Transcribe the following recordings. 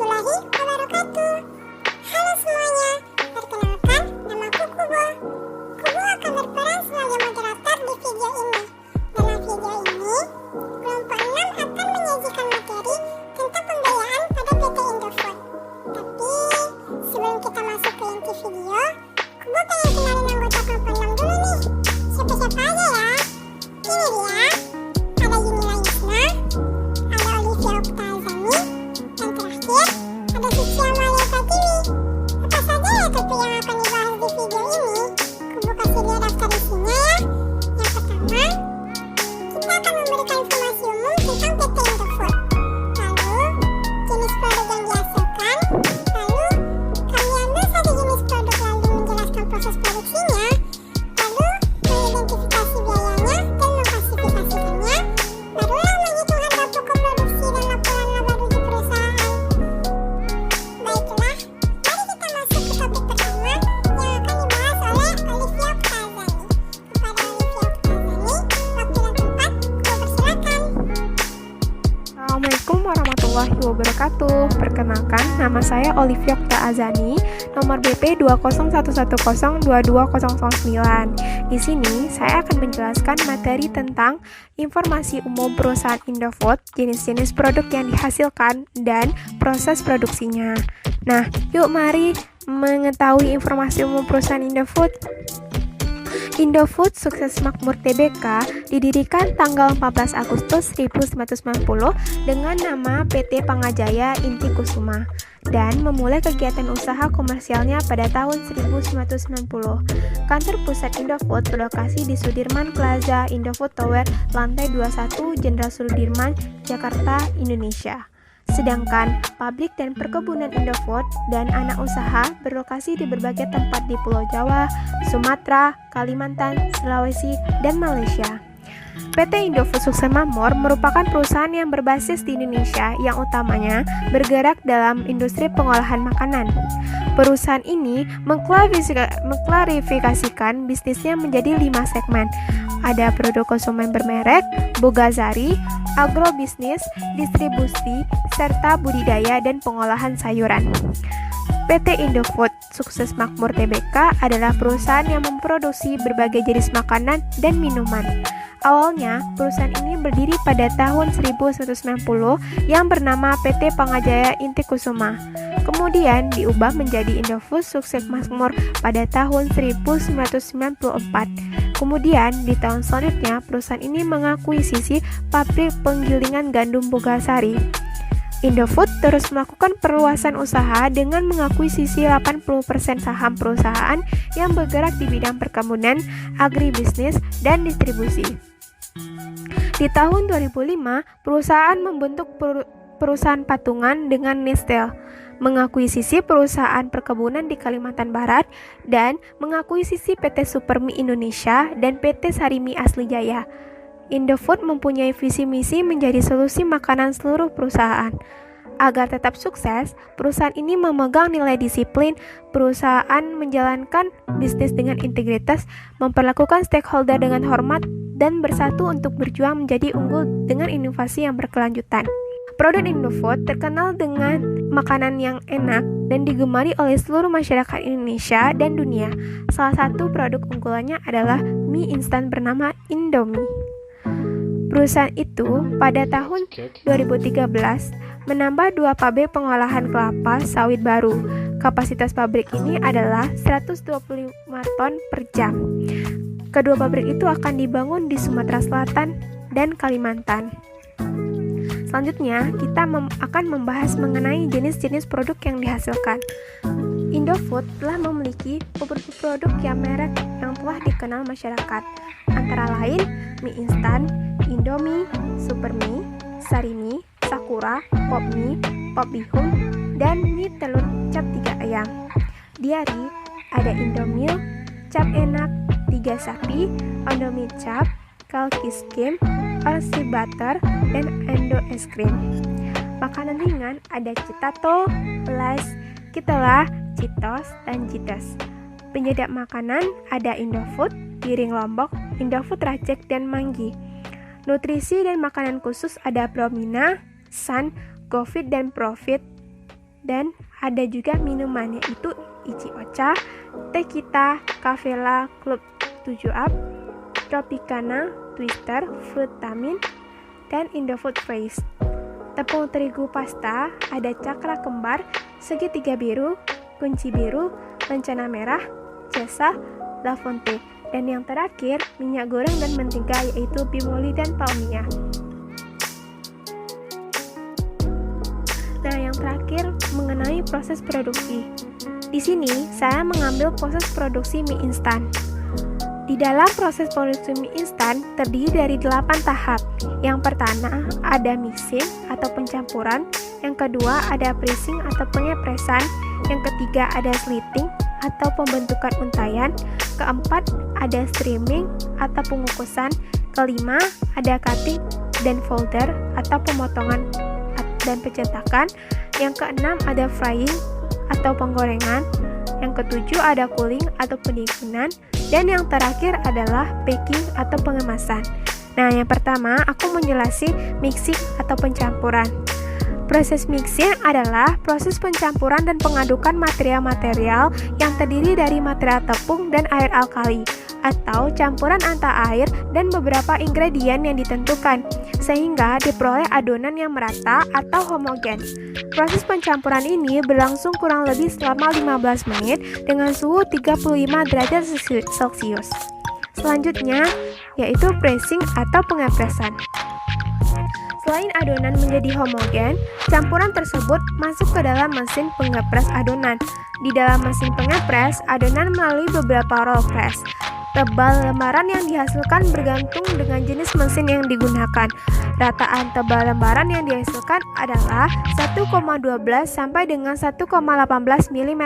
warahmatullahi wabarakatuh. Halo semuanya, perkenalkan namaku Kubo. Kubo akan berperan sebagai moderator di video ini. Dalam video ini, kelompok 6 akan menyajikan materi tentang pembiayaan pada PT Indofood. Tapi sebelum kita masuk ke inti video, Kubo pengen kenalin anggota kelompok 6 dulu nih. Siapa-siapa aja ya? Ini dia, ada Yunila Yusna, ada Olivia Okta Azani, dan terakhir ada Suci Amalia Pratiwi. Apa saja ya topik yang akan dibahas di video ini? Kubo kasih dia daftar isinya ya. Yang pertama, kita akan memberikan informasi umum tentang PT Indofood. Lalu, jenis produk yang dihasilkan. Lalu, kami ambil satu jenis produk lalu menjelaskan proses produksinya. Lalu, mengidentifikasi biayanya dan mengklasifikasikannya. Barulah menghitung harga pokok produksi dan laporan laba rugi perusahaan. Baiklah, mari kita masuk ke topik pertama yang akan dibahas oleh Olivia Okta Azani. Kepada Olivia Okta Azani, waktu dan tempat, Kubo persilakan. Assalamualaikum warahmatullahi wabarakatuh. Perkenalkan, nama saya Olivia Okta Azani, nomor BP 20110220009. Di sini saya akan menjelaskan materi tentang informasi umum perusahaan Indofood, jenis-jenis produk yang dihasilkan dan proses produksinya. Nah, yuk mari mengetahui informasi umum perusahaan Indofood. Indofood Sukses Makmur Tbk didirikan tanggal 14 Agustus 1990 dengan nama PT Pangajaya Inti Kusuma dan memulai kegiatan usaha komersialnya pada tahun 1990. Kantor pusat Indofood berlokasi di Sudirman Plaza Indofood Tower, lantai 21, Jenderal Sudirman, Jakarta, Indonesia. Sedangkan pabrik dan perkebunan Indofood dan anak usaha berlokasi di berbagai tempat di Pulau Jawa, Sumatera, Kalimantan, Sulawesi, dan Malaysia. PT Indofood Sukses Makmur merupakan perusahaan yang berbasis di Indonesia yang utamanya bergerak dalam industri pengolahan makanan. Perusahaan ini mengklarifikasikan bisnisnya menjadi 5 segmen. Ada produk konsumen bermerek, Bogazari, agrobisnis, distribusi, serta budidaya dan pengolahan sayuran. PT Indofood Sukses Makmur Tbk adalah perusahaan yang memproduksi berbagai jenis makanan dan minuman. Awalnya, perusahaan ini berdiri pada tahun 1990 yang bernama PT Pangajaya Inti Kusuma. Kemudian diubah menjadi Indofood Sukses Makmur pada tahun 1994. Kemudian, di tahun selanjutnya, perusahaan ini mengakuisisi pabrik penggilingan gandum Bogasari. Indofood terus melakukan perluasan usaha dengan mengakuisisi 80% saham perusahaan yang bergerak di bidang perkebunan, agribisnis, dan distribusi. Di tahun 2005, perusahaan membentuk perusahaan patungan dengan Nestle, mengakuisisi perusahaan perkebunan di Kalimantan Barat, dan mengakuisisi PT Supermi Indonesia dan PT Sarimi Asli Jaya. Indofood mempunyai visi misi menjadi solusi makanan seluruh perusahaan. Agar tetap sukses, perusahaan ini memegang nilai disiplin, perusahaan menjalankan bisnis dengan integritas, memperlakukan stakeholder dengan hormat, dan bersatu untuk berjuang menjadi unggul dengan inovasi yang berkelanjutan. Produk Indofood terkenal dengan makanan yang enak dan digemari oleh seluruh masyarakat Indonesia dan dunia. Salah satu produk unggulannya adalah mie instan bernama Indomie. Perusahaan itu pada tahun 2013 menambah 2 pabrik pengolahan kelapa sawit baru. Kapasitas pabrik ini adalah 125 ton per jam. Kedua pabrik itu akan dibangun di Sumatera Selatan dan Kalimantan. Selanjutnya, kita akan membahas mengenai jenis-jenis produk yang dihasilkan. Indofood telah memiliki beberapa produk yang merek yang telah dikenal masyarakat, antara lain mie instan, Indomie, Supermi, Sarimi, Sakura, Popmi, Pop Bihun, dan mie telur cap 3 ayam. Diari, ada Indomil, cap enak, 3 sapi, Indomie cap, Kalkis Kim, Alsi Butter, dan Endo Es Krim. Makanan ringan ada Citato, Las, Kitelah, Citos, dan Citos. Penyedap makanan ada Indofood, Piring Lombok, Indofood Racek, dan Manggi. Nutrisi dan makanan khusus ada Promina, Sun, GoFit, dan Profit. dan ada juga minuman yaitu Ichi Ocha, Tequila, Cavella, Club 7up, Tropicana, Twister, Fruit Tamin, dan Indofood Fresh. Tepung terigu pasta ada cakra kembar, segitiga biru, kunci biru, lencana merah, Cesa, La Fonte, dan yang terakhir minyak goreng dan mentega yaitu Bimoli dan Palmia. Nah, yang terakhir mengenai proses produksi. Di sini saya mengambil proses produksi mie instan. Di dalam proses produksi mie instan terdiri dari 8 tahap. Yang pertama ada mixing atau pencampuran, yang kedua ada pressing atau pengepresan, yang ketiga ada slitting atau pembentukan untayan, keempat ada streaming atau pengukusan, kelima ada cutting dan folder atau pemotongan dan pencetakan, yang keenam ada frying atau penggorengan, yang ketujuh ada cooling atau pendinginan, dan yang terakhir adalah packing atau pengemasan. Nah, yang pertama aku menjelaskan mixing atau pencampuran. Proses mixing adalah proses pencampuran dan pengadukan material-material yang terdiri dari material tepung dan air alkali atau campuran antara air dan beberapa ingredient yang ditentukan sehingga diperoleh adonan yang merata atau homogen. Proses pencampuran ini berlangsung kurang lebih selama 15 menit dengan suhu 35 derajat Celcius. Selanjutnya yaitu pressing atau pengepresan. Selain adonan menjadi homogen, campuran tersebut masuk ke dalam mesin pengepres adonan. Di dalam mesin pengepres, adonan melalui beberapa roll press. Tebal lembaran yang dihasilkan bergantung dengan jenis mesin yang digunakan. Rataan tebal lembaran yang dihasilkan adalah 1,12 sampai dengan 1,18 mm.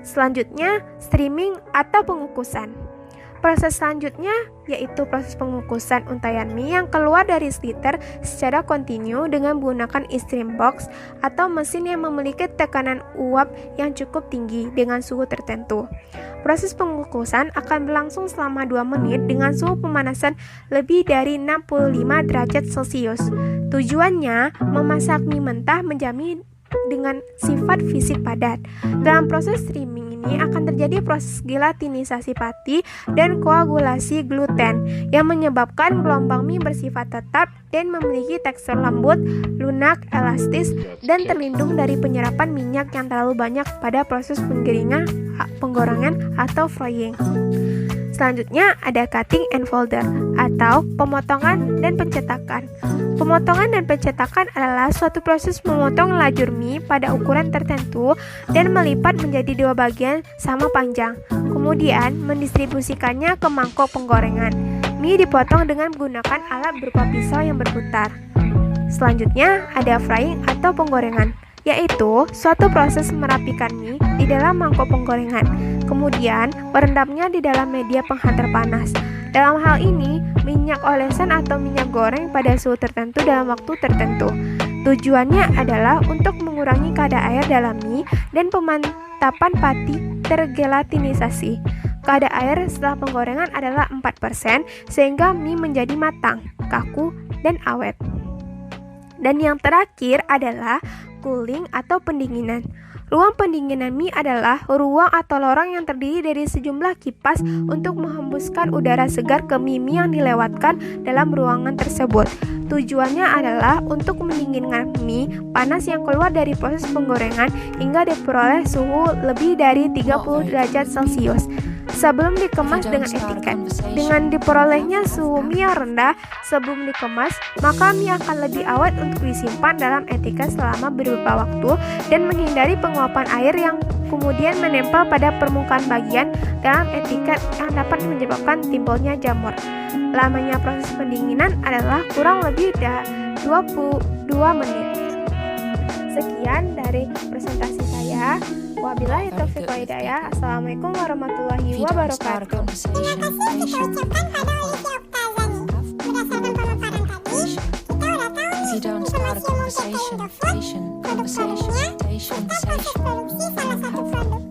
Selanjutnya, streaming atau pengukusan. Proses selanjutnya yaitu proses pengukusan untayan mie yang keluar dari sliter secara kontinu dengan menggunakan steam box atau mesin yang memiliki tekanan uap yang cukup tinggi dengan suhu tertentu. Proses pengukusan akan berlangsung selama 2 menit dengan suhu pemanasan lebih dari 65 derajat Celcius. Tujuannya memasak mie mentah menjamin dengan sifat fisik padat. Dalam proses streaming ini akan terjadi proses gelatinisasi pati dan koagulasi gluten yang menyebabkan gelombang mie bersifat tetap dan memiliki tekstur lembut, lunak, elastis, dan terlindung dari penyerapan minyak yang terlalu banyak pada proses penggorengan atau frying. Selanjutnya ada cutting and folder atau pemotongan dan pencetakan. Pemotongan dan pencetakan adalah suatu proses memotong lajur mie pada ukuran tertentu dan melipat menjadi 2 bagian sama panjang. Kemudian mendistribusikannya ke mangkok penggorengan. Mie dipotong dengan menggunakan alat berupa pisau yang berputar. Selanjutnya ada frying atau penggorengan, yaitu suatu proses merapikan mie di dalam mangkok penggorengan, kemudian merendamnya di dalam media penghantar panas. Dalam hal ini, minyak olesan atau minyak goreng pada suhu tertentu dalam waktu tertentu. Tujuannya adalah untuk mengurangi kadar air dalam mie dan pemantapan pati tergelatinisasi. Kadar air setelah penggorengan adalah 4% sehingga mie menjadi matang, kaku, dan awet. Dan yang terakhir adalah cooling atau pendinginan. Ruang pendinginan mie adalah ruang atau lorong yang terdiri dari sejumlah kipas untuk menghembuskan udara segar ke mie yang dilewatkan dalam ruangan tersebut. Tujuannya adalah untuk mendinginkan mie panas yang keluar dari proses penggorengan hingga diperoleh suhu lebih dari 30 derajat Celcius sebelum dikemas dengan etiket. Dengan diperolehnya suhu mie yang rendah sebelum dikemas, maka mie akan lebih awet untuk disimpan dalam etiket selama beberapa waktu dan menghindari penguapan air yang kemudian menempel pada permukaan bagian dalam etiket yang dapat menyebabkan timbulnya jamur. Lamanya proses pendinginan adalah kurang lebih 22 menit. Sekian dari presentasi saya. Wabillahi taufiq wal hidayah. Assalamualaikum warahmatullahi wabarakatuh. Terima kasih kita ucapkan pada Olivia Oktazani. Berdasarkan pemaparan tadi, kita udah tahu nih informasi yang mungkin ke Indofood, produk-produknya, serta proses produksi salah satu produk.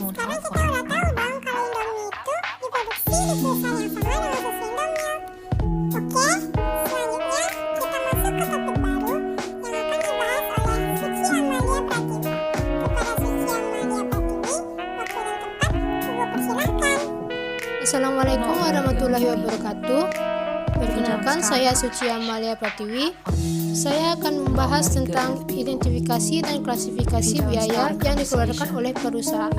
Sekarang kita udah tahu dong kalau Indomie itu diproduksi di perusahaan yang sama dengan susu Indomilk. Oke, selanjutnya kita masuk ke topik baru yang akan dibahas oleh Suci Amalia Pratiwi Assalamualaikum warahmatullahi wabarakatuh. Perkenalkan, saya Suci Amalia Pratiwi. Saya akan membahas tentang identifikasi dan klasifikasi biaya yang dikeluarkan oleh perusahaan.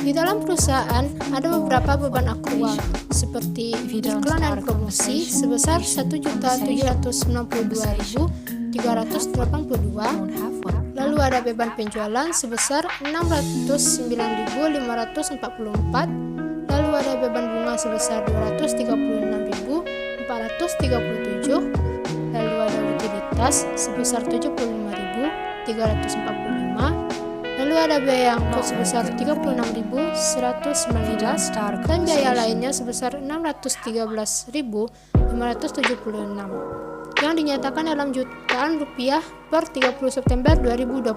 Di dalam perusahaan ada beberapa beban aktual seperti iklan dan promosi sebesar 1.792.382. Lalu ada beban penjualan sebesar 609.544. Lalu ada beban bunga sebesar 236.437. Lalu ada utilitas sebesar 75.345. Lalu ada biaya angkut sebesar 36.119 dan biaya lainnya sebesar 613.576 yang dinyatakan dalam jutaan rupiah per 30 September 2020.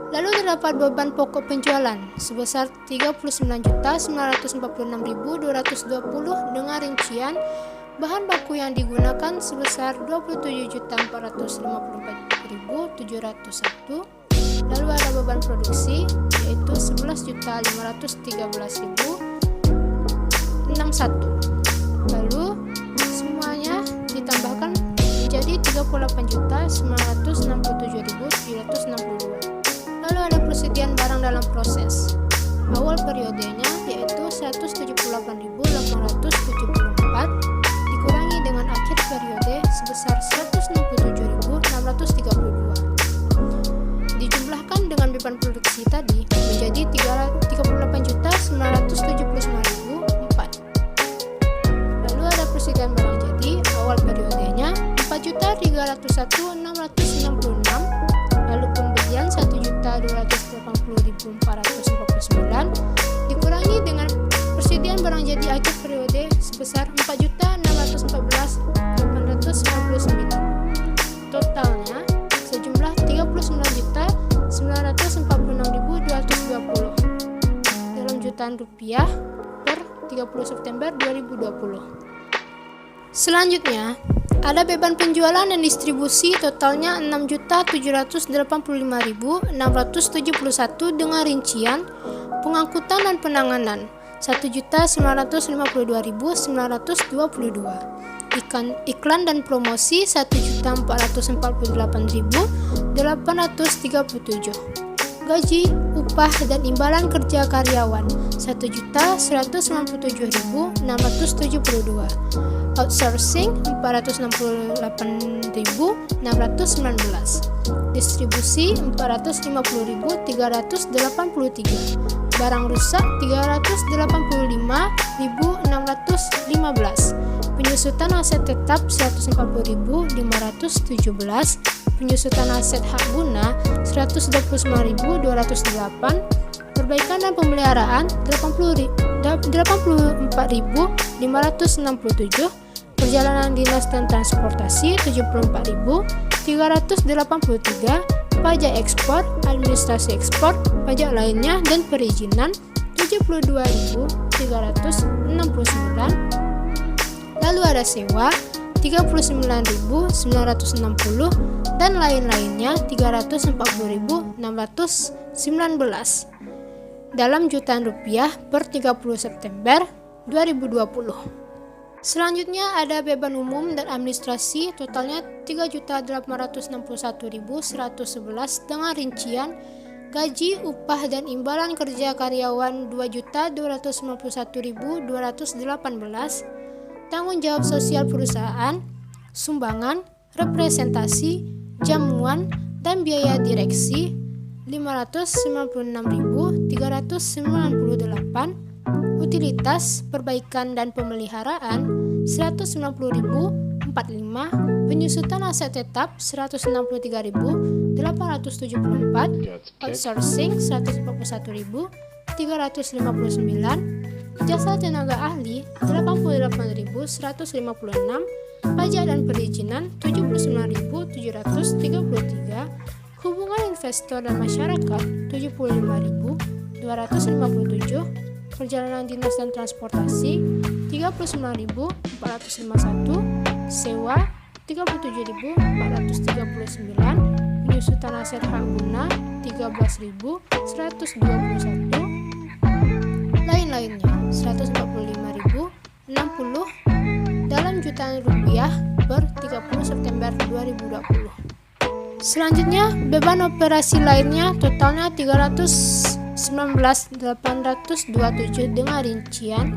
Lalu terdapat beban pokok penjualan sebesar 39.946.220 dengan rincian bahan baku yang digunakan sebesar 27.454.701. Lalu ada beban produksi yaitu 11.513.061. Lalu semuanya ditambahkan menjadi 38.967.762. Lalu ada persediaan barang dalam proses. Awal periodenya yaitu 178.874 dikurangi dengan akhir periode sebesar 167.632. Dijumlahkan dengan beban produksi tadi menjadi 38.979.004. Lalu ada persediaan barang jadi awal periodenya 4.301.666. Lalu pembelian 1.280.449 dikurangi dengan persediaan barang jadi akhir periode sebesar 4.614.899. Totalnya sejumlah 39.946.220 dalam jutaan rupiah per 30 September 2020. Selanjutnya, ada beban penjualan dan distribusi totalnya 6.785.671 dengan rincian pengangkutan dan penanganan 1.952.922, iklan dan promosi 1.448.837, gaji, upah dan imbalan kerja karyawan 1.197.672, outsourcing 468.619, distribusi 450.383, barang rusak 385.615, penyusutan aset tetap 140.517, penyusutan aset hak guna 129.208, perbaikan dan pemeliharaan 84.567, perjalanan dinas dan transportasi 74.383, pajak ekspor, administrasi ekspor, pajak lainnya dan perizinan 72.369. Lalu ada sewa 39.960 dan lain-lainnya 340.619 dalam jutaan rupiah per 30 September 2020. Selanjutnya ada beban umum dan administrasi totalnya 3.861.111 dengan rincian gaji, upah dan imbalan kerja karyawan 2.251.218, tanggung jawab sosial perusahaan, sumbangan, representasi, jamuan, dan biaya direksi 596.398, utilitas, perbaikan dan pemeliharaan 190.045, penyusutan aset tetap 163.874, outsourcing 141.359, jasa tenaga ahli 88.156, pajak dan perizinan 79.733, hubungan investor dan masyarakat 75.257, perjalanan dinas dan transportasi 39.451, sewa 37.439, penyusutan aset hak guna 13.121, lain-lainnya 145.000 dalam jutaan rupiah per 30 September 2020. Selanjutnya, beban operasi lainnya totalnya 319.827 dengan rincian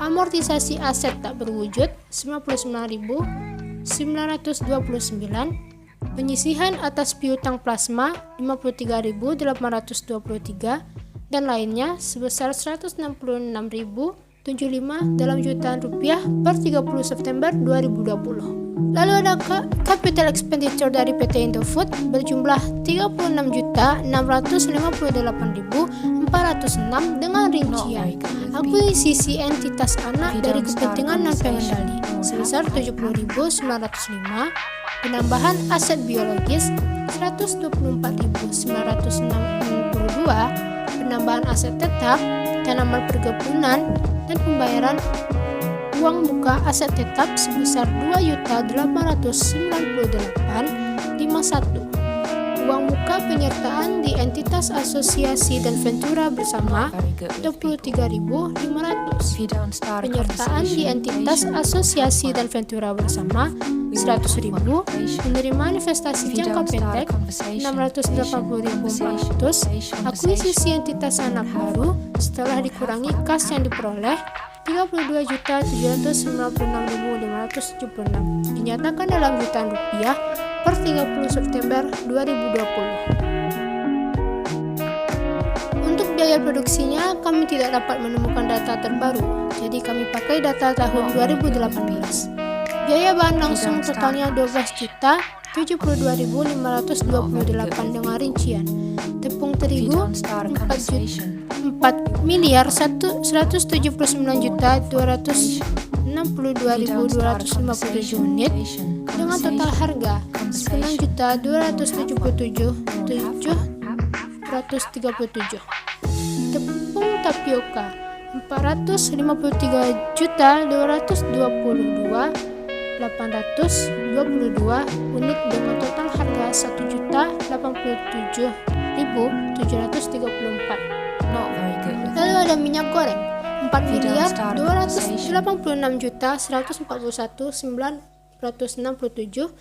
amortisasi aset tak berwujud 59.929, penyisihan atas piutang plasma 53.823 dan lainnya sebesar 166.075 dalam jutaan rupiah per 30 September 2020. Lalu ada capital expenditure dari PT Indofood berjumlah 36.658.406 dengan rincian akuisisi entitas anak dari kepentingan non pengendali sebesar 70.905, penambahan aset biologis 124.962, penambahan aset tetap, tanaman perkebunan, dan pembayaran uang muka aset tetap sebesar 2.898.51, uang muka penyertaan di entitas asosiasi dan ventura bersama 23.500, penyertaan di entitas asosiasi dan ventura bersama 100.000, menerima investasi jangka pendek 680.400, akuisisi entitas anak baru setelah dikurangi kas yang diperoleh 32.796.576 dinyatakan dalam jutaan rupiah per 30 September 2020. Untuk biaya produksinya kami tidak dapat menemukan data terbaru, jadi kami pakai data tahun 2018. Biaya bahan langsung totalnya 12.072.528 dengan rincian tepung terigu 4.079.262.257 unit dengan total harga 9.277.737. Tepung tapioka 453.222.822 unit dengan total harga 1.087.734. Lalu ada minyak goreng 4.286.141.967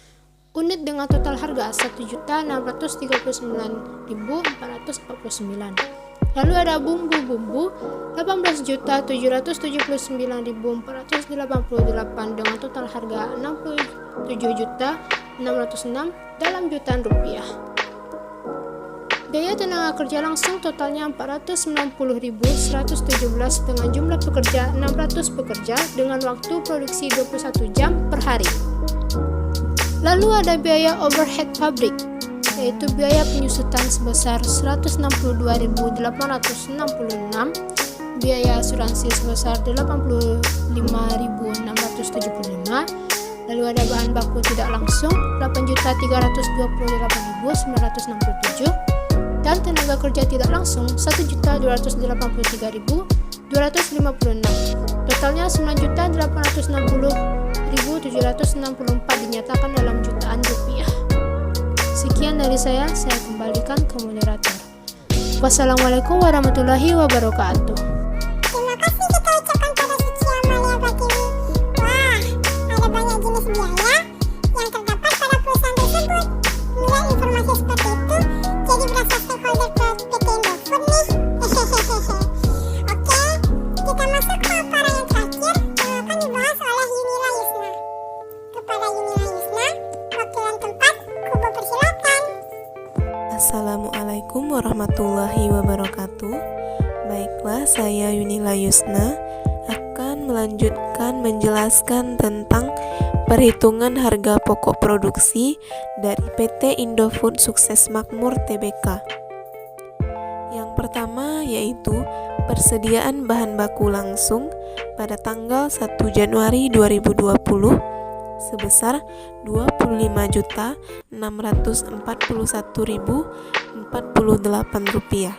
unit dengan total harga 1.639.449. Lalu ada bumbu-bumbu 18.779.488 dengan total harga 67.606 dalam jutaan rupiah. Biaya tenaga kerja langsung totalnya 490.117 dengan jumlah pekerja 600 pekerja dengan waktu produksi 21 jam per hari. Lalu ada biaya overhead pabrik, yaitu biaya penyusutan sebesar 162.866, biaya asuransi sebesar 85.675, lalu ada bahan baku tidak langsung 8.328.967, dan tenaga kerja tidak langsung 1.283.256. Totalnya 9.860.764 dinyatakan dalam jutaan rupiah. Sekian dari saya kembalikan ke moderator. Wassalamualaikum warahmatullahi wabarakatuh. Terima kasih kita ucapkan pada Suci Amalia Pratiwi. Wah, ada banyak jenis biaya yang terdapat pada perusahaan tersebut. Melihat informasi seperti itu, jadi berasa stakeholder PT Indofood nih. Oke, kita masuk ke para yang terakhir yang akan dibahas oleh Yunila Yusna. Kepada Yunila Yusna, wakilan tempat, Kubo persilakan. Assalamualaikum warahmatullahi wabarakatuh. Baiklah, saya Yunila Yusna akan melanjutkan menjelaskan tentang perhitungan harga pokok produksi dari PT Indofood Sukses Makmur Tbk. Yang pertama yaitu persediaan bahan baku langsung pada tanggal 1 Januari 2020 sebesar Rp25.641.048.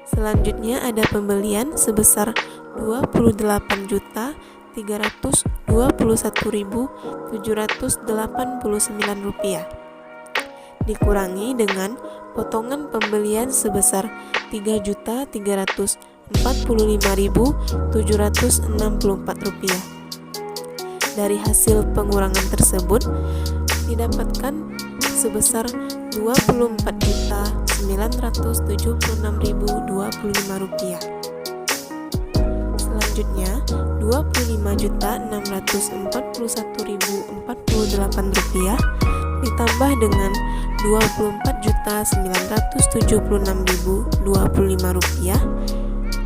Selanjutnya ada pembelian sebesar Rp28.321.789 dikurangi dengan potongan pembelian sebesar Rp3.300.000 Rp45.764. Dari hasil pengurangan tersebut didapatkan sebesar Rp25.976.025. Selanjutnya Rp25.641.048 ditambah dengan Rp24.976.025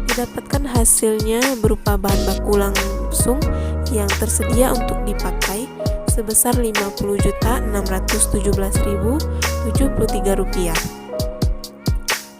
didapatkan hasilnya berupa bahan baku langsung yang tersedia untuk dipakai sebesar Rp50.617.073.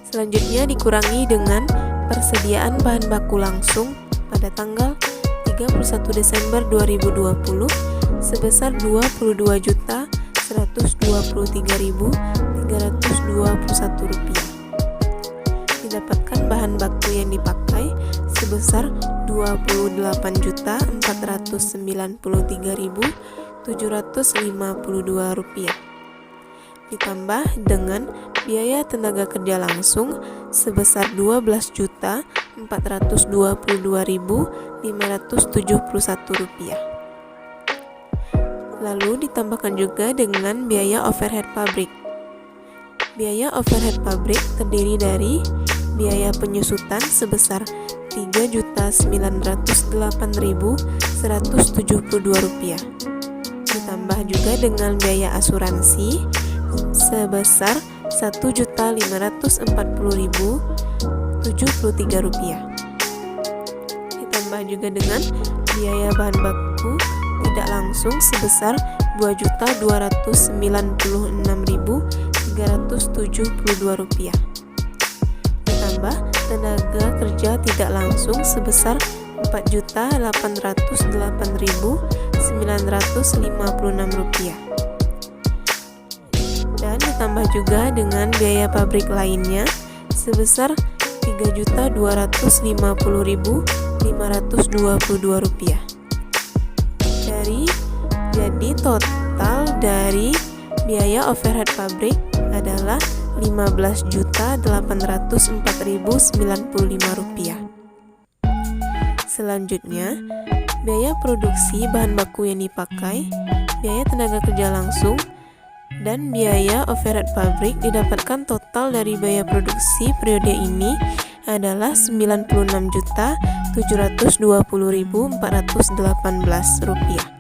Selanjutnya dikurangi dengan persediaan bahan baku langsung pada tanggal 31 Desember 2020 sebesar Rp22.123.321. Didapatkan bahan baku yang dipakai sebesar Rp24.493.752 ditambah dengan biaya tenaga kerja langsung sebesar Rp12.422.571. Lalu ditambahkan juga dengan biaya overhead pabrik. Biaya overhead pabrik terdiri dari biaya penyusutan sebesar Rp3.908.172, ditambah juga dengan biaya asuransi sebesar Rp1.540.073, ditambah juga dengan biaya bahan baku tidak langsung sebesar Rp2.296.372, ditambah tenaga kerja tidak langsung sebesar Rp4.088.956, dan ditambah juga dengan biaya pabrik lainnya sebesar Rp3.250.522. Jadi total dari biaya overhead pabrik adalah Rp15.804.095. Selanjutnya, biaya produksi bahan baku yang dipakai, biaya tenaga kerja langsung, dan biaya overhead pabrik didapatkan total dari biaya produksi periode ini adalah Rp96.720.418.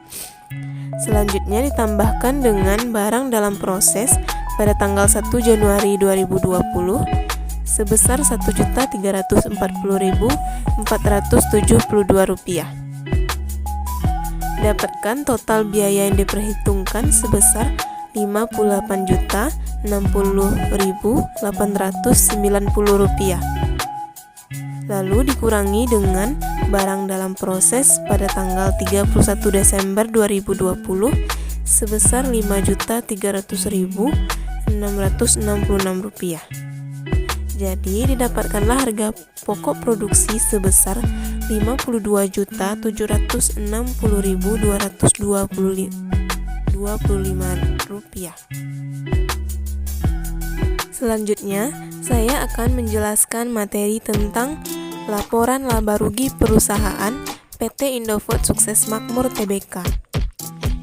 Selanjutnya ditambahkan dengan barang dalam proses pada tanggal 1 Januari 2020 sebesar Rp1.340.472. Dapatkan total biaya yang diperhitungkan sebesar Rp50.860.890. Lalu dikurangi dengan barang dalam proses pada tanggal 31 Desember 2020 sebesar Rp5.300.666. Jadi didapatkanlah harga pokok produksi sebesar Rp52.260.225. Selanjutnya, saya akan menjelaskan materi tentang laporan laba rugi perusahaan PT Indofood Sukses Makmur Tbk.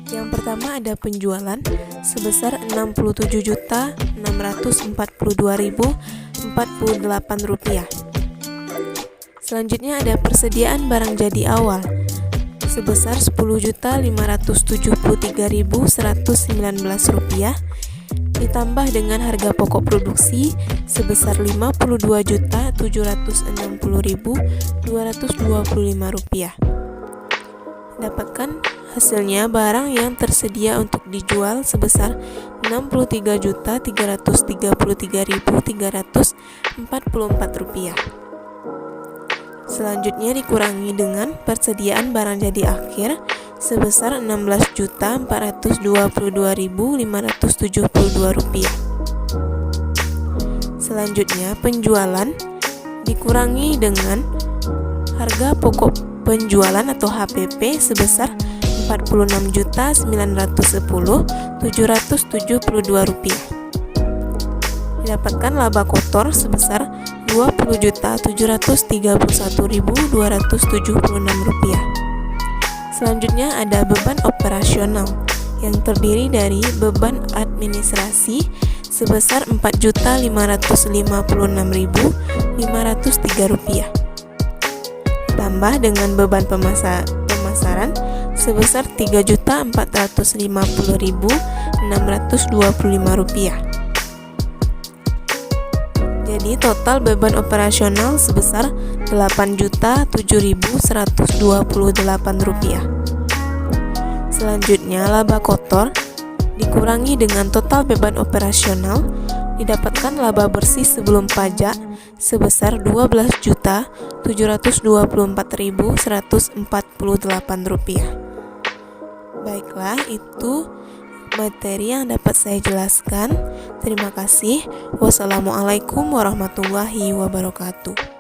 Yang pertama ada penjualan sebesar Rp67.642.048. Selanjutnya ada persediaan barang jadi awal sebesar Rp10.573.119 ditambah dengan harga pokok produksi sebesar Rp50.260.225. Dapatkan hasilnya barang yang tersedia untuk dijual sebesar Rp63.333.344. Selanjutnya dikurangi dengan persediaan barang jadi akhir sebesar Rp16.422.572. Selanjutnya penjualan dikurangi dengan harga pokok penjualan atau HPP sebesar Rp46.910.772. Didapatkan laba kotor sebesar Rp20.731.276. Selanjutnya ada beban operasional yang terdiri dari beban administrasi sebesar Rp4.556.503, tambah dengan beban pemasaran sebesar Rp3.450.625. Jadi total beban operasional sebesar Rp8.007.128. Selanjutnya laba kotor dikurangi dengan total beban operasional, didapatkan laba bersih sebelum pajak sebesar Rp12.724.148. Baiklah, itu materi yang dapat saya jelaskan. Terima kasih. Wassalamualaikum warahmatullahi wabarakatuh.